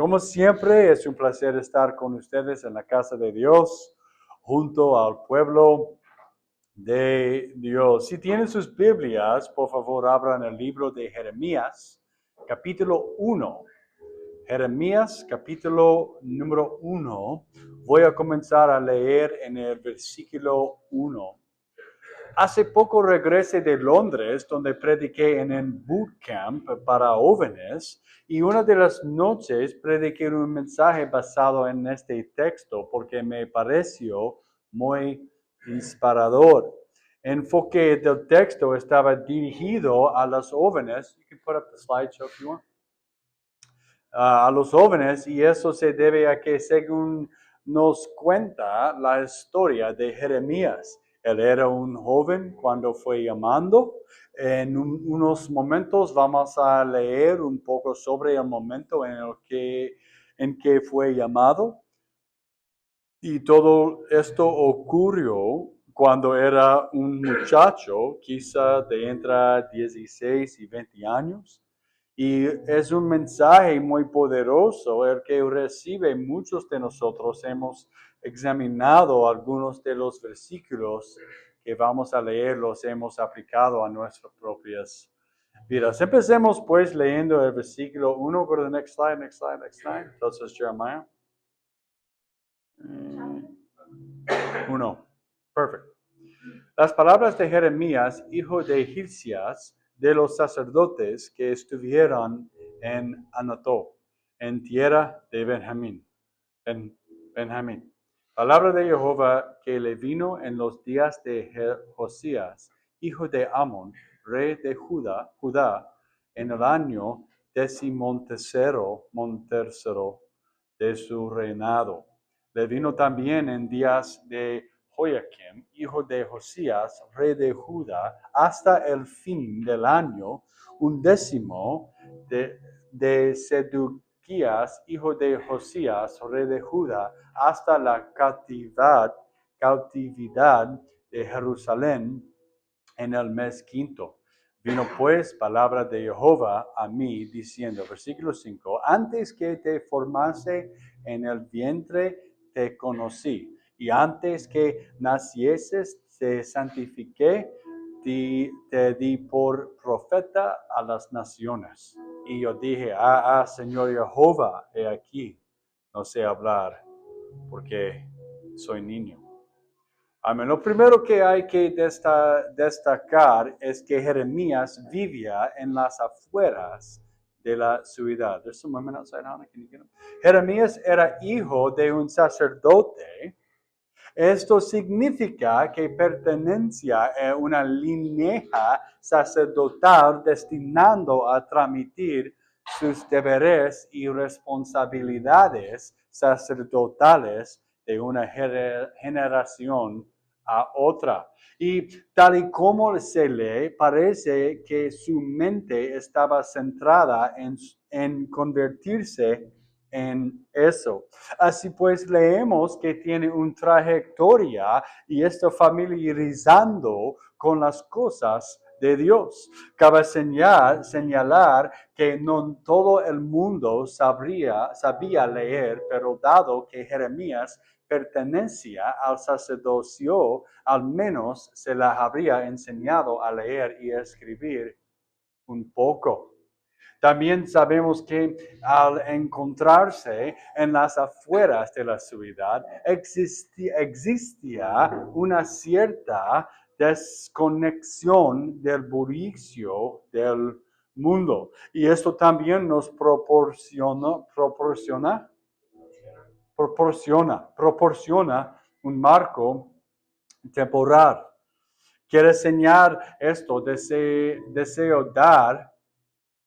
Como siempre, es un placer estar con ustedes en la casa de Dios, junto al pueblo de Dios. Si tienen sus Biblias, por favor, abran el libro de Jeremías, capítulo 1. Jeremías, capítulo número 1. Voy a comenzar a leer en el versículo 1. Hace poco regresé de Londres, donde prediqué en un bootcamp para jóvenes, y una de las noches prediqué un mensaje basado en este texto porque me pareció muy inspirador. El enfoque del texto estaba dirigido a los jóvenes. You can put up the slideshow if you want. A los jóvenes, y eso se debe a que, según nos cuenta la historia de Jeremías, él era un joven cuando fue llamado. En unos momentos vamos a leer un poco sobre el momento en que fue llamado. Y todo esto ocurrió cuando era un muchacho, quizá de entre 16 y 20 años. Y es un mensaje muy poderoso el que recibe muchos de nosotros. Hemos examinado algunos de los versículos que vamos a leer, los hemos aplicado a nuestras propias vidas. Empecemos pues leyendo el versículo 1. Go to the next slide, next slide, next slide. Entonces, Jeremiah 1. Perfect. Las palabras de Jeremías, hijo de Hilcías, de los sacerdotes que estuvieron en Anató, en tierra de Benjamín. Benjamín. Palabra de Jehová que le vino en los días de Josías, hijo de Amón, rey de Judá, en el año decimotercero de su reinado. Le vino también en días de Joaquim, hijo de Josías, rey de Judá, hasta el fin del año 11 de Sedequías, hijo de Josías, rey de Judá, hasta la cautividad de Jerusalén en el mes quinto. Vino pues palabra de Jehová a mí diciendo, versículo 5, antes que te formase en el vientre te conocí, y antes que nacieses te santifiqué, te di por profeta a las naciones. Y yo dije, Señor Jehová, he aquí, no sé hablar, porque soy niño. Amén. Lo primero que hay que destacar es que Jeremías vivía en las afueras de la ciudad. There's some women outside, Hannah. Can you get them? Jeremías era hijo de un sacerdote. Esto significa que pertenecía a una línea sacerdotal destinando a transmitir sus deberes y responsabilidades sacerdotales de una generación a otra. Y tal y como se lee, parece que su mente estaba centrada en convertirse en eso. Así pues, leemos que tiene una trayectoria y está familiarizando con las cosas de Dios. Cabe señalar que no todo el mundo sabía leer, pero dado que Jeremías pertenecía al sacerdocio, al menos se la habría enseñado a leer y a escribir un poco. También sabemos que al encontrarse en las afueras de la ciudad, existía una cierta desconexión del bullicio del mundo. Y esto también nos proporciona un marco temporal. Quiere enseñar esto, deseo dar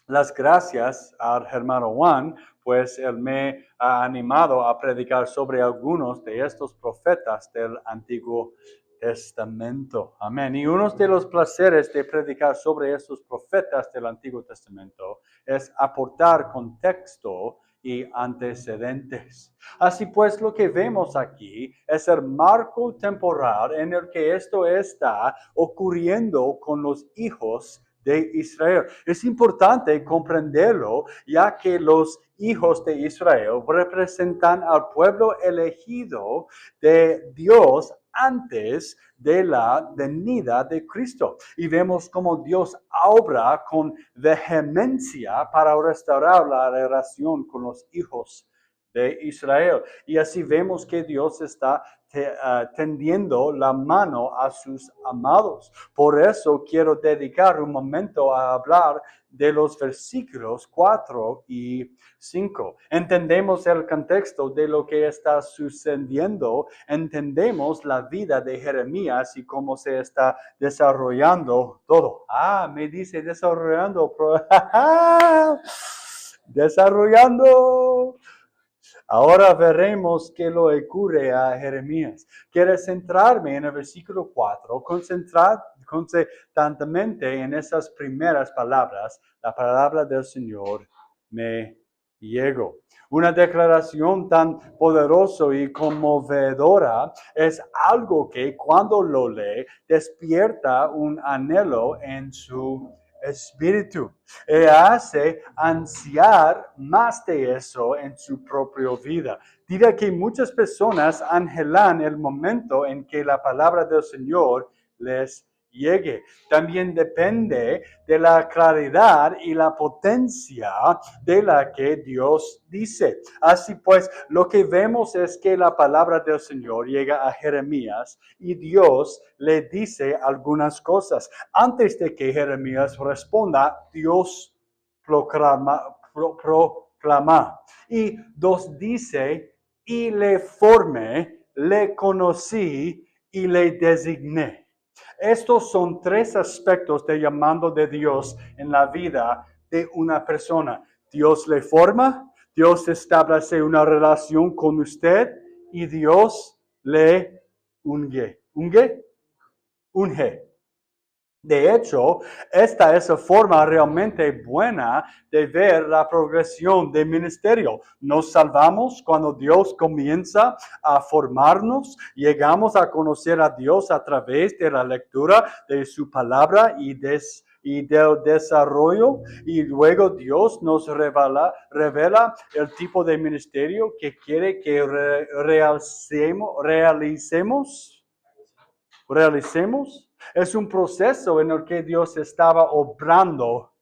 las gracias al hermano Juan, pues él me ha animado a predicar sobre algunos de estos profetas del Antiguo Testamento. Amén. Y uno de los placeres de predicar sobre estos profetas del Antiguo Testamento es aportar contexto y antecedentes. Así pues, lo que vemos aquí es el marco temporal en el que esto está ocurriendo con los hijos de Israel. Es importante comprenderlo, ya que los hijos de Israel representan al pueblo elegido de Dios antes de la venida de Cristo. Y vemos cómo Dios obra con vehemencia para restaurar la relación con los hijos de Israel. Y así vemos que Dios está tendiendo la mano a sus amados. Por eso quiero dedicar un momento a hablar de los versículos 4 y 5. Entendemos el contexto de lo que está sucediendo, entendemos la vida de Jeremías y cómo se está desarrollando todo. Me dice desarrollando. Desarrollando. Ahora veremos qué lo ocurre a Jeremías. Quiero centrarme en el versículo 4, concentradamente en esas primeras palabras. La palabra del Señor me llegó. Una declaración tan poderosa y conmovedora es algo que cuando lo lee despierta un anhelo en su espíritu. Y hace ansiar más de eso en su propia vida. Dirá que muchas personas anhelan el momento en que la palabra del Señor les llegue. También depende de la claridad y la potencia de la que Dios dice. Así pues, lo que vemos es que la palabra del Señor llega a Jeremías y Dios le dice algunas cosas. Antes de que Jeremías responda, Dios proclama. Y Dios dice, y le formé, le conocí y le designé. Estos son tres aspectos de llamado de Dios en la vida de una persona. Dios le forma, Dios establece una relación con usted y Dios le unge. Unge. De hecho, esta es la forma realmente buena de ver la progresión del ministerio. Nos salvamos cuando Dios comienza a formarnos, llegamos a conocer a Dios a través de la lectura de su palabra y del desarrollo, y luego Dios nos revela el tipo de ministerio que quiere que realicemos. Es un proceso en el que Dios estaba obrando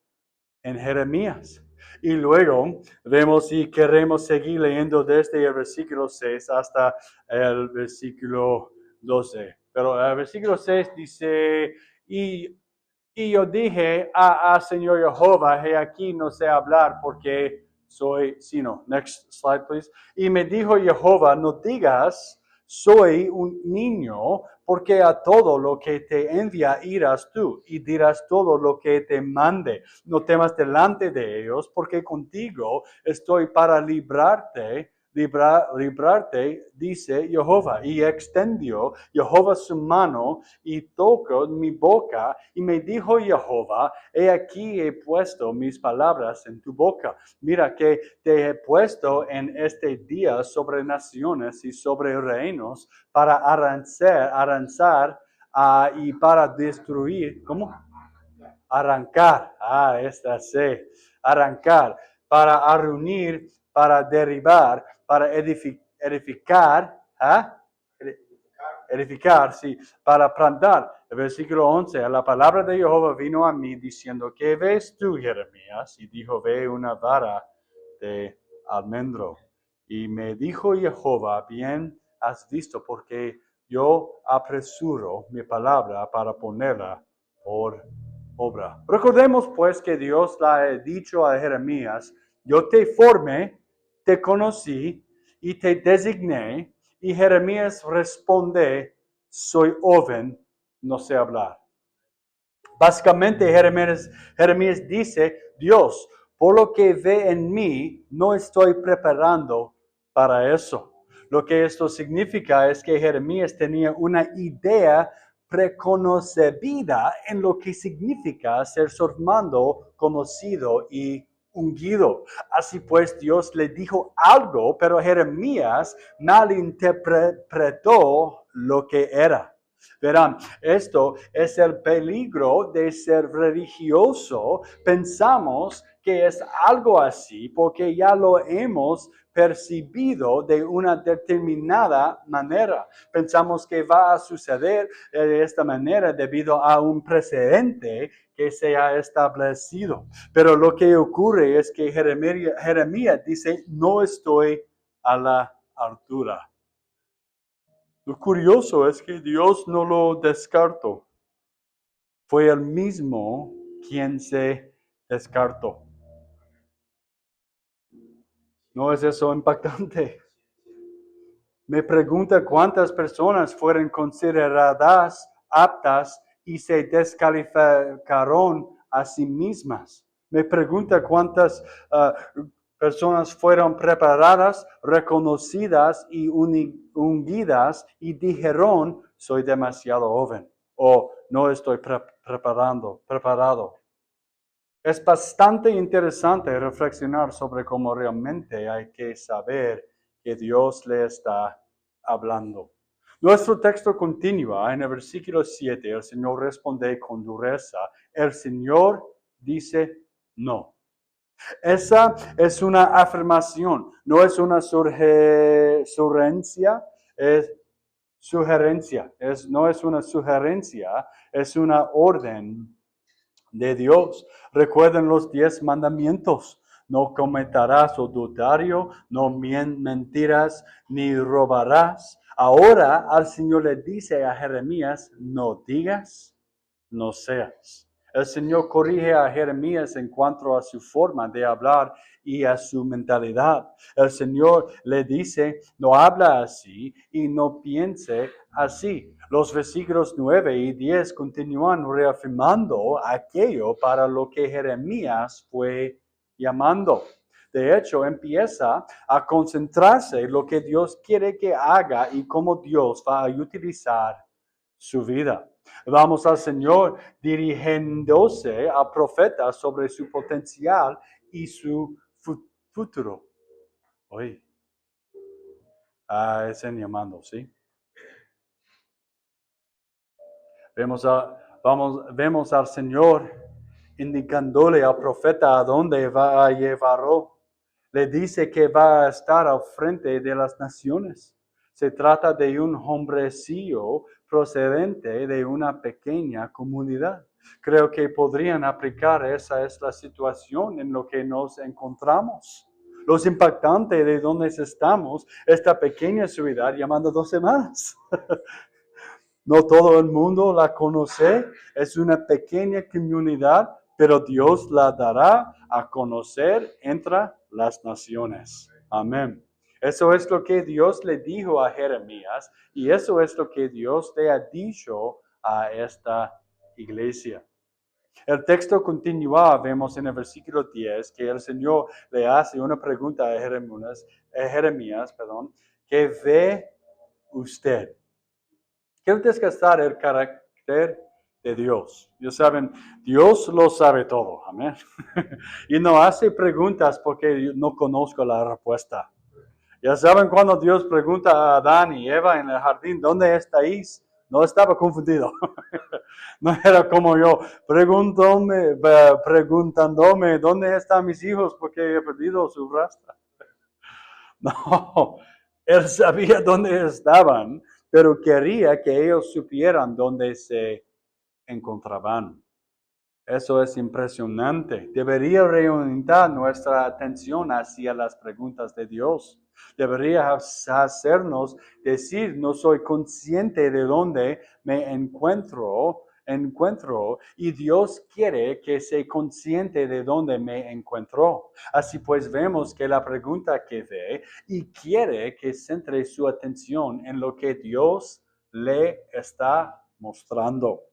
en Jeremías. Y luego vemos y queremos seguir leyendo desde el versículo 6 hasta el versículo 12. Pero el versículo 6 dice, y yo dije Señor Jehová, he aquí no sé hablar porque next slide please. Y me dijo Jehová, no digas, soy un niño, porque a todo lo que te envía irás tú y dirás todo lo que te mande. No temas delante de ellos, porque contigo estoy para librarte, dice Jehová. Y extendió Jehová su mano y tocó mi boca y me dijo Jehová, he aquí he puesto mis palabras en tu boca. Mira que te he puesto en este día sobre naciones y sobre reinos para arranzar y para destruir. ¿Cómo? Arrancar. Arrancar. Para reunir, para derribar, para edificar. Edificar, sí, para plantar. El versículo 11, la palabra de Jehová vino a mí diciendo, ¿qué ves tú, Jeremías? Y dijo, ve una vara de almendro. Y me dijo Jehová, bien has visto, porque yo apresuro mi palabra para ponerla por obra. Recordemos pues que Dios le ha dicho a Jeremías, yo te formé, te conocí y te designé. Y Jeremías responde, soy joven, no sé hablar. Básicamente Jeremías dice, Dios, por lo que ve en mí, no estoy preparando para eso. Lo que esto significa es que Jeremías tenía una idea preconocida en lo que significa ser formado, conocido y ungido. Así pues, Dios le dijo algo, pero Jeremías malinterpretó lo que era. Verán, esto es el peligro de ser religioso. Pensamos que es algo así porque ya lo hemos percibido de una determinada manera. Pensamos que va a suceder de esta manera debido a un precedente que se ha establecido. Pero lo que ocurre es que Jeremías dice, no estoy a la altura. Lo curioso es que Dios no lo descartó. Fue él mismo quien se descartó. ¿No es eso impactante? Me pregunta cuántas personas fueron consideradas aptas y se descalificaron a sí mismas. Me pregunta cuántas personas fueron preparadas, reconocidas y ungidas y dijeron, soy demasiado joven o no estoy preparado. Es bastante interesante reflexionar sobre cómo realmente hay que saber que Dios le está hablando. Nuestro texto continúa en el versículo 7. El Señor responde con dureza. El Señor dice no. Esa es una afirmación, no es una sugerencia, no es una sugerencia, es una orden de Dios. Recuerden los 10 mandamientos. No cometerás adulterio, no mentirás, ni robarás. Ahora al Señor le dice a Jeremías, no digas, no seas. El Señor corrige a Jeremías en cuanto a su forma de hablar y a su mentalidad. El Señor le dice, no habla así y no piense así. Los versículos 9 y 10 continúan reafirmando aquello para lo que Jeremías fue llamando. De hecho, empieza a concentrarse en lo que Dios quiere que haga y cómo Dios va a utilizar su vida. Vamos al Señor dirigiéndose al profeta sobre su potencial y su futuro. Oye, están llamando, ¿sí? Vemos al Señor indicándole al profeta a dónde va a llevarlo. Le dice que va a estar al frente de las naciones. Se trata de un hombrecillo procedente de una pequeña comunidad. Creo que podrían aplicar esa es la situación en lo que nos encontramos. Lo impactante de donde estamos, esta pequeña ciudad llamando 2 semanas. No todo el mundo la conoce, es una pequeña comunidad, pero Dios la dará a conocer entre las naciones. Amén. Eso es lo que Dios le dijo a Jeremías y eso es lo que Dios le ha dicho a esta iglesia. El texto continúa, vemos en el versículo 10 que el Señor le hace una pregunta a Jeremías, ¿qué ve usted? Quiero desgastar el carácter de Dios. Ya saben, Dios lo sabe todo. Amén. Y no hace preguntas porque no conozco la respuesta. Ya saben cuando Dios pregunta a Adán y Eva en el jardín, ¿dónde estáis? No estaba confundido. No era como yo preguntándome, ¿dónde están mis hijos? Porque he perdido su rastro. No, él sabía dónde estaban, pero quería que ellos supieran dónde se encontraban. Eso es impresionante. Debería reorientar nuestra atención hacia las preguntas de Dios. Debería hacernos decir, no soy consciente de dónde me encuentro y Dios quiere que sea consciente de dónde me encuentro. Así pues vemos que la pregunta que ve y quiere que centre su atención en lo que Dios le está mostrando.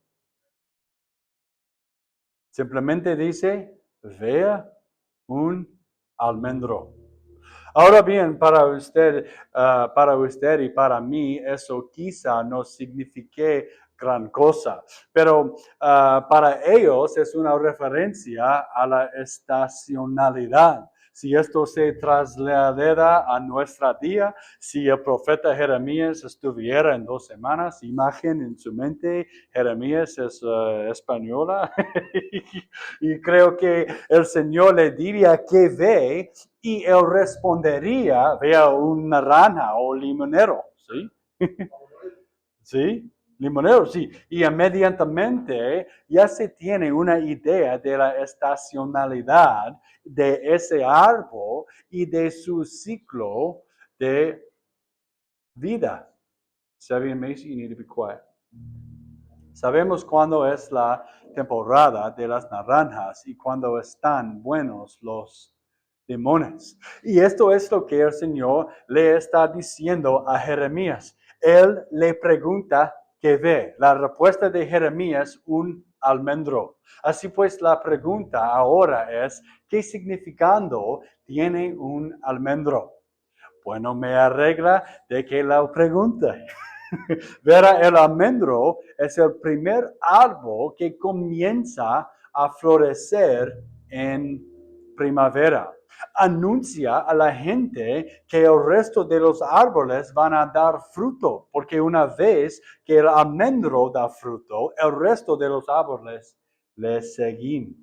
Simplemente dice, vea un almendro. Ahora bien, para usted y para mí, eso quizá no signifique gran cosa, pero para ellos es una referencia a la estacionalidad. si esto se traslada a nuestra día, si el profeta Jeremías estuviera en 2 semanas, imagen en su mente, Jeremías es española, y creo que el Señor le diría que ve, y él respondería, vea una rana o limonero, ¿sí? ¿Sí? Limonero, sí. Y inmediatamente ya se tiene una idea de la estacionalidad de ese árbol y de su ciclo de vida. 7 Macy, you need to be quiet. Sabemos cuándo es la temporada de las naranjas y cuándo están buenos los limones. Y esto es lo que el Señor le está diciendo a Jeremías. Él le pregunta qué ve. La respuesta de Jeremías, un almendro. Así pues, la pregunta ahora es, ¿qué significando tiene un almendro? Bueno, me arregla de que la pregunta. Verá, el almendro es el primer árbol que comienza a florecer en primavera. Anuncia a la gente que el resto de los árboles van a dar fruto, porque una vez que el almendro da fruto, el resto de los árboles le siguen.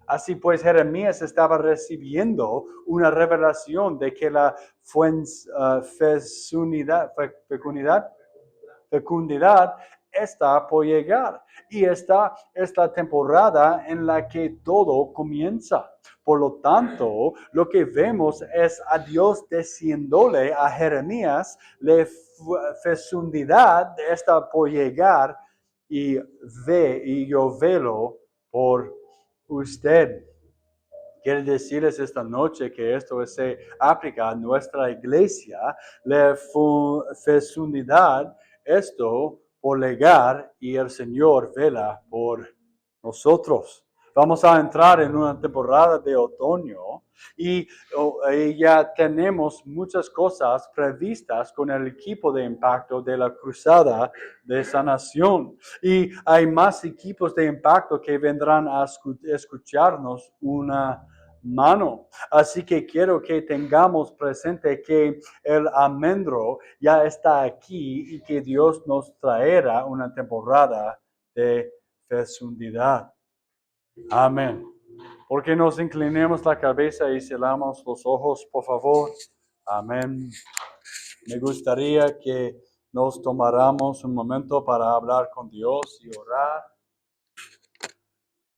Así pues, Jeremías estaba recibiendo una revelación de que la fecundidad está por llegar. Y esta es la temporada en la que todo comienza. Por lo tanto, lo que vemos es a Dios diciéndole a Jeremías, la fecundidad está por llegar y yo velo por usted. Quiero decirles esta noche que esto se aplica a nuestra iglesia, la fecundidad, esto por llegar y el Señor vela por nosotros. Vamos a entrar en una temporada de otoño y ya tenemos muchas cosas previstas con el equipo de impacto de la Cruzada de Sanación. Y hay más equipos de impacto que vendrán a escucharnos una mano. Así que quiero que tengamos presente que el almendro ya está aquí y que Dios nos traerá una temporada de fecundidad. Amén. Porque nos inclinemos la cabeza y cerramos los ojos, por favor. Amén. Me gustaría que nos tomáramos un momento para hablar con Dios y orar.